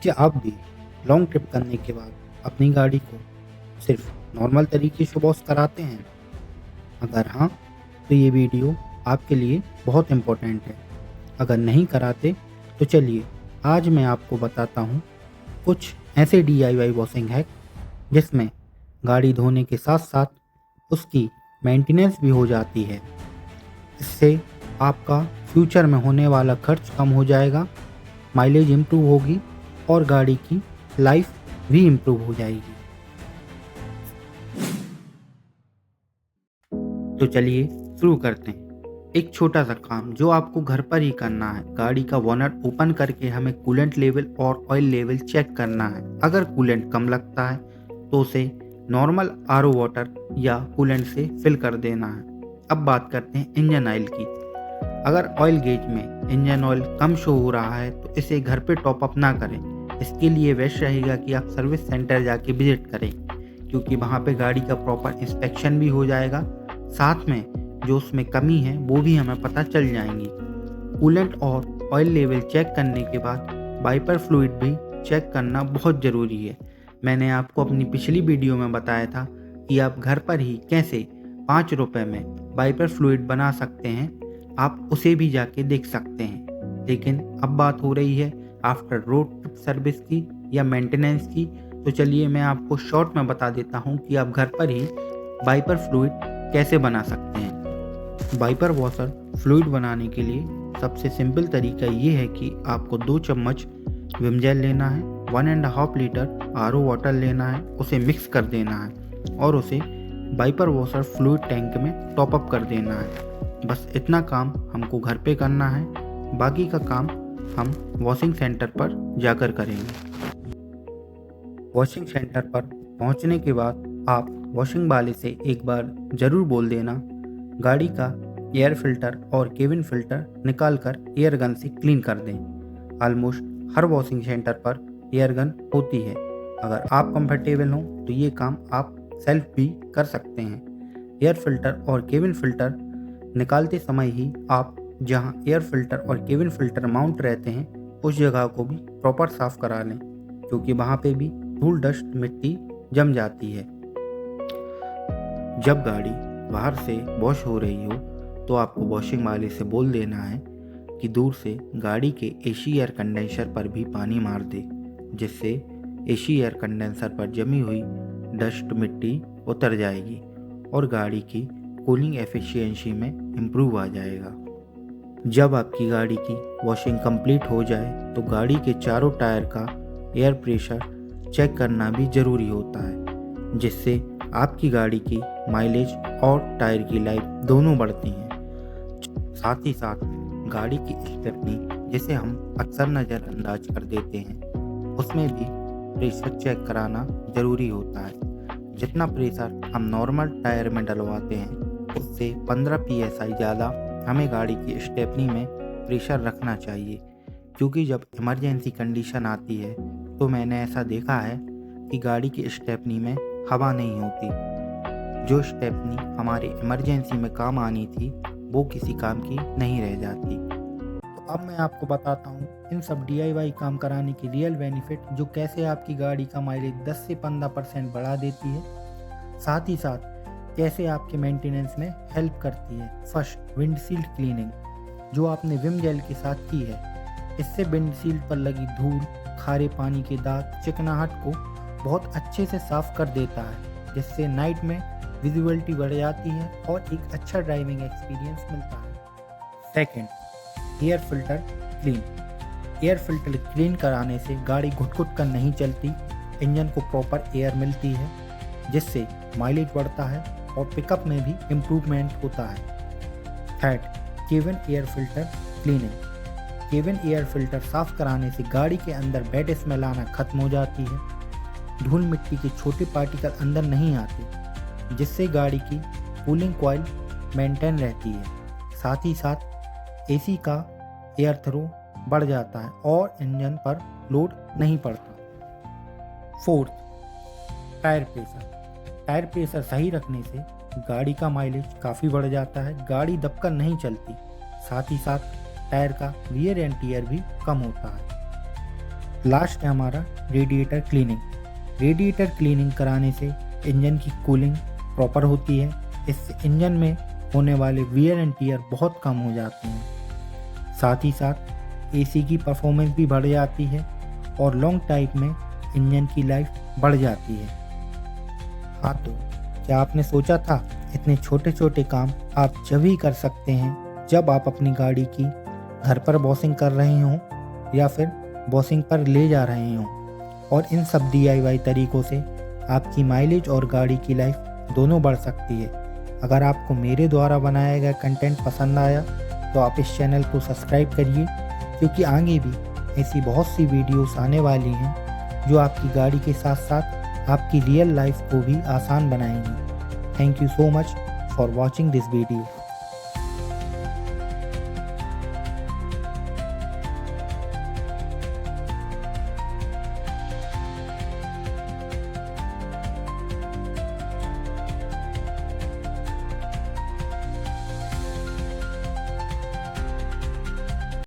क्या आप भी लॉन्ग ट्रिप करने के बाद अपनी गाड़ी को सिर्फ नॉर्मल तरीके से वॉश कराते हैं? अगर हाँ, तो ये वीडियो आपके लिए बहुत इम्पोर्टेंट है। अगर नहीं कराते तो चलिए आज मैं आपको बताता हूँ कुछ ऐसे DIY वॉशिंग हैक जिसमें गाड़ी धोने के साथ साथ उसकी मेंटेनेंस भी हो जाती है। इससे आपका फ्यूचर में होने वाला खर्च कम हो जाएगा, माइलेज इम्प्रूव होगी और गाड़ी की लाइफ भी इम्प्रूव हो जाएगी। तो चलिए शुरू करते हैं। एक छोटा सा काम जो आपको घर पर ही करना है। गाड़ी का बोनट ओपन करके हमें कूलेंट लेवल और ऑयल लेवल चेक करना है। अगर कूलेंट कम लगता है तो उसे नॉर्मल RO वाटर या कूलेंट से फिल कर देना है। अब बात करते हैं इंजन ऑयल की। अगर ऑयल गेज में इंजन ऑयल कम शो हो रहा है तो इसे घर पे टॉप अप ना करें। इसके लिए बेस्ट रहेगा कि आप सर्विस सेंटर जाके विजिट करें, क्योंकि वहाँ पे गाड़ी का प्रॉपर इंस्पेक्शन भी हो जाएगा, साथ में जो उसमें कमी है वो भी हमें पता चल जाएंगी। कूलेंट और ऑयल लेवल चेक करने के बाद वाइपर फ्लूइड भी चेक करना बहुत ज़रूरी है। मैंने आपको अपनी पिछली वीडियो में बताया था कि आप घर पर ही कैसे 5 रुपए में वाइपर फ्लूइड बना सकते हैं, आप उसे भी जाके देख सकते हैं। लेकिन अब बात हो रही है आफ्टर रोड ट्रिप सर्विस की या मेंटेनेंस की, तो चलिए मैं आपको शॉर्ट में बता देता हूँ कि आप घर पर ही वाइपर फ्लूइड कैसे बना सकते हैं। वाइपर वॉशर फ्लूइड बनाने के लिए सबसे सिंपल तरीका ये है कि आपको 2 चम्मच विम जेल लेना है, 1.5 लीटर RO वाटर लेना है, उसे मिक्स कर देना है और उसे वाइपर वॉशर फ्लूइड टैंक में टॉप अप कर देना है। बस इतना काम हमको घर पे करना है, बाकी का काम हम वॉशिंग सेंटर पर जाकर करेंगे। वॉशिंग सेंटर पर पहुंचने के बाद आप वॉशिंग वाले से एक बार ज़रूर बोल देना गाड़ी का एयर फिल्टर और केबिन फिल्टर निकाल कर एयर गन से क्लीन कर दें। ऑलमोस्ट हर वॉशिंग सेंटर पर एयर गन होती है। अगर आप कंफर्टेबल हों तो ये काम आप सेल्फ भी कर सकते हैं। एयर फिल्टर और केबिन फिल्टर निकालते समय ही आप जहां एयर फिल्टर और केबिन फिल्टर माउंट रहते हैं उस जगह को भी प्रॉपर साफ करा लें, क्योंकि वहाँ पे भी धूल डस्ट मिट्टी जम जाती है। जब गाड़ी बाहर से वॉश हो रही हो तो आपको वॉशिंग वाले से बोल देना है कि दूर से गाड़ी के AC एयर कंडेंसर पर भी पानी मार दे, जिससे AC एयर कंडेंसर पर जमी हुई डस्ट मिट्टी उतर जाएगी और गाड़ी की कूलिंग एफिशिएंसी में इम्प्रूव आ जाएगा। जब आपकी गाड़ी की वॉशिंग कंप्लीट हो जाए तो गाड़ी के चारों टायर का एयर प्रेशर चेक करना भी ज़रूरी होता है, जिससे आपकी गाड़ी की माइलेज और टायर की लाइफ दोनों बढ़ती हैं। साथ ही साथ गाड़ी की स्टेपनी, जिसे हम अक्सर नज़रअंदाज कर देते हैं, उसमें भी प्रेशर चेक कराना ज़रूरी होता है। जितना प्रेशर हम नॉर्मल टायर में डलवाते हैं उससे 15 PSI ज़्यादा हमें गाड़ी की स्टेपनी में प्रेशर रखना चाहिए, क्योंकि जब इमरजेंसी कंडीशन आती है तो मैंने ऐसा देखा है कि गाड़ी की स्टेपनी में हवा नहीं होती। जो स्टेपनी हमारे इमरजेंसी में काम आनी थी वो किसी काम की नहीं रह जाती। तो अब मैं आपको बताता हूँ इन सब DIY काम कराने की रियल बेनिफिट, जो कैसे आपकी गाड़ी का माइलेज 10 से 15% बढ़ा देती है, साथ ही साथ कैसे आपके मेंटेनेंस में हेल्प करती है। फर्स्ट, विंडशील्ड क्लीनिंग, जो आपने विम जेल के साथ की है, इससे विंडशील्ड पर लगी धूल, खारे पानी के दाग, चिकनाहट को बहुत अच्छे से साफ कर देता है, जिससे नाइट में विजिबिलिटी बढ़ जाती है और एक अच्छा ड्राइविंग एक्सपीरियंस मिलता है। Second, air filter clean. Air filter clean कराने से गाड़ी घुट-घुट कर नहीं चलती, इंजन को प्रॉपर एयर मिलती है, जिससे माइलेज बढ़ता है और पिकअप में भी इम्प्रूवमेंट होता है। Third, cabin air filter cleaning. Cabin air filter साफ कराने से गाड़ी के अंदर बैड स्मेल आना खत्म हो जाती है, धूल मिट्टी के छोटे पार्टिकल अंदर नहीं आते, जिससे गाड़ी की कूलिंग कॉइल मेंटेन रहती है। साथ ही साथ AC का एयर थ्रो बढ़ जाता है और इंजन पर लोड नहीं पड़ता। Fourth, tyre pressure. Tyre pressure सही रखने से गाड़ी का माइलेज काफ़ी बढ़ जाता है, गाड़ी दबकर नहीं चलती, साथ ही साथ टायर का वियर एंड टियर भी कम होता है। लास्ट है हमारा रेडिएटर क्लीनिंग। रेडिएटर क्लीनिंग कराने से इंजन की कूलिंग प्रॉपर होती है। इससे इंजन में होने वाले वियर एंड टीयर बहुत कम हो जाते हैं। साथ ही साथ एसी की परफॉर्मेंस भी बढ़ जाती है और लॉन्ग टाइम में इंजन की लाइफ बढ़ जाती है। हाँ, तो क्या आपने सोचा था इतने छोटे छोटे काम आप जब ही कर सकते हैं जब आप अपनी गाड़ी की घर पर वॉशिंग कर रहे हों या फिर वॉशिंग पर ले जा रहे हों। और इन सब DIY तरीकों से आपकी माइलेज और गाड़ी की लाइफ दोनों बढ़ सकती है। अगर आपको मेरे द्वारा बनाया गया कंटेंट पसंद आया तो आप इस चैनल को सब्सक्राइब करिए, क्योंकि आगे भी ऐसी बहुत सी वीडियोस आने वाली हैं जो आपकी गाड़ी के साथ साथ आपकी रियल लाइफ को भी आसान बनाएंगी। Thank you so much for watching this video.